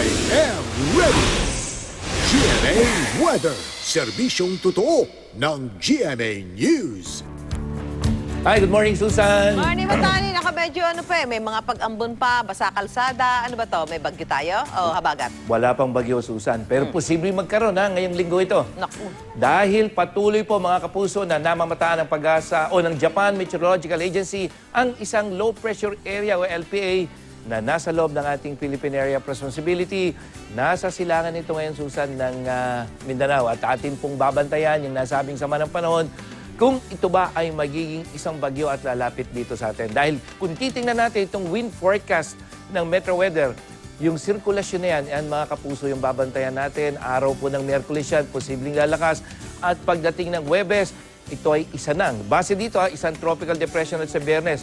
I am ready! GMA Weather, serbisyong totoo ng GMA News. Hi, good morning, Susan. Morning, Matani. Medyo may mga pag-ambon pa, basa kalsada. Ano ba to? May bagyo tayo o habagat? Wala pang bagyo, Susan, pero posibleng magkaroon ngayong linggo ito. Naku. Dahil patuloy po mga kapuso na namamataan ng pag-asa o ng Japan Meteorological Agency ang isang low pressure area o LPA na nasa loob ng ating Philippine Area of Responsibility. Nasa silangan ito ngayon, Susan, ng Mindanao at atin pong babantayan yung nasabing sama ng panahon kung ito ba ay magiging isang bagyo at lalapit dito sa atin. Dahil kung titingnan natin itong wind forecast ng Metro Weather, yung sirkulasyon na yan mga kapuso, yung babantayan natin. Araw po ng Miyerkules yan, posibleng lalakas. At pagdating ng Huwebes, ito ay isa nang. Base dito, isang tropical depression at sa Biyernes,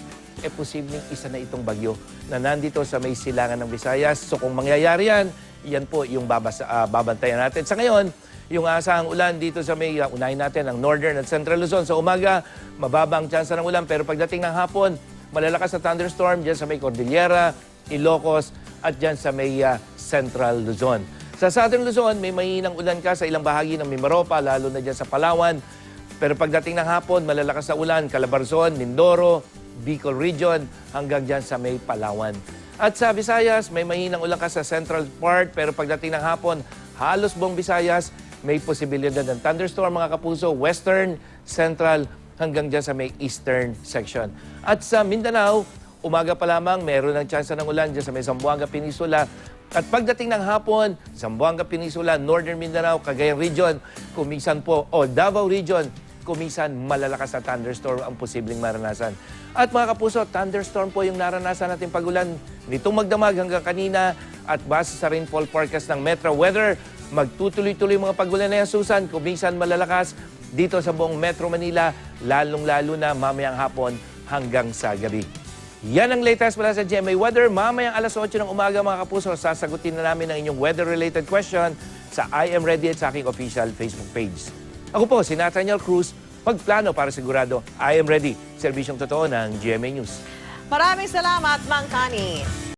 posibleng isa na itong bagyo na nandito sa may silangan ng Visayas. So kung mangyayari yan po yung babantayan natin. Sa ngayon, yung asahang ulan dito sa may unahin natin ang Northern at Central Luzon. Sa umaga, mababang tsansa ng ulan pero pagdating ng hapon, malalakas na thunderstorm dyan sa may Cordillera, Ilocos at dyan sa may Central Luzon. Sa Southern Luzon, may mahinang ulan ka sa ilang bahagi ng Mimaropa, lalo na dyan sa Palawan. Pero pagdating ng hapon, malalakas na ulan, Calabarzon, Mindoro, Bicol Region, hanggang dyan sa may Palawan. At sa Visayas, may mahinang ulan ka sa central part, pero pagdating ng hapon, halos buong Visayas, may posibilidad ng thunderstorm mga kapuso, western, central, hanggang dyan sa may eastern section. At sa Mindanao, umaga pa lamang, meron ng tsansa ng ulan dyan sa may Zamboanga Peninsula. At pagdating ng hapon, Zamboanga Peninsula, Northern Mindanao, Cagayan Region, kuminsan po, o Davao Region, kuminsan malalakas na thunderstorm ang posibleng maranasan. At mga kapuso, thunderstorm po yung naranasan natin pag-ulan nitong magdamag hanggang kanina. At base sa rainfall forecast ng Metro Weather, magtutuloy-tuloy mga pag-ulan na yan, Susan, kuminsan malalakas dito sa buong Metro Manila, lalong-lalo na mamayang hapon hanggang sa gabi. Yan ang latest mula sa GMA Weather. Mamayang alas 8 ng umaga mga kapuso, sasagutin na namin ang inyong weather-related question sa I Am Ready at sa aking official Facebook page. Ako po, si Nathaniel Cruz, pagplano para sigurado, I Am Ready, serbisyong totoo ng GMA News. Maraming salamat, Mang Tani.